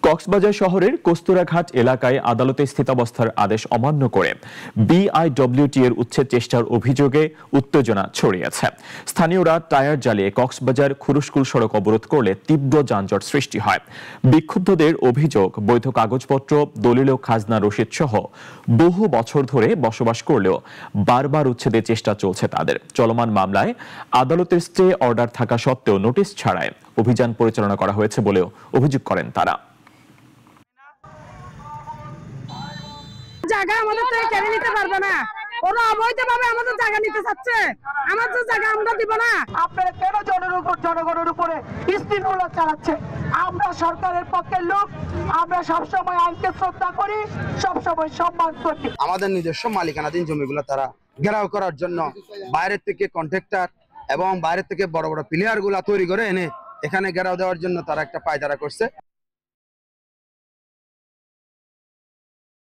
কক্সবাজার শহরের কস্তুরাঘাট এলাকায় আদালতে স্থিতাবস্থার আদেশ অমান্য করে বিআইডব্লিউটি এর উচ্ছেদ চেষ্টার অভিযোগে উত্তেজনা ছড়িয়েছে। স্থানীয়রা টায়ার জ্বালিয়ে কক্সবাজার খুরুশকুল সড়ক অবরোধ করলে তীব্র যানজট সৃষ্টি হয়। বিক্ষুব্ধদের অভিযোগ, বৈধ কাগজপত্র, দলিল ও খাজনা রসিদ সহ বহু বছর ধরে বসবাস করলেও বারবার উচ্ছেদের চেষ্টা চলছে তাদের। চলমান মামলায় আদালতের স্টে অর্ডার থাকা সত্ত্বেও নোটিশ ছাড়াই অভিযান পরিচালনা করা হয়েছে বলেও অভিযোগ করেন তারা। জায়গা আমাদের থেকে কেড়ে নিতে পারবে না, ওরা অবৈধভাবে আমাদের জায়গা নিতে চাচ্ছে, আমাদের জায়গা আমরা দিব না। আপনারা কেন জনগণের উপরে স্টিমুলার চালাচ্ছে? আমরা সরকারের পক্ষের লোক, আমরা সবসময় আইনকে শ্রদ্ধা করি, সবসময় সম্মান করি। আমাদের নিজস্ব মালিকানাধীন জমিগুলো তারা ঘেরাও করার জন্য বাইরের থেকে কন্ট্রাক্টর এবং বাইরের থেকে বড় বড় প্লেয়ার গুলা তৈরি করে এনে এখানে ঘেরাও দেওয়ার জন্য তারা একটা পায়তারা করছে।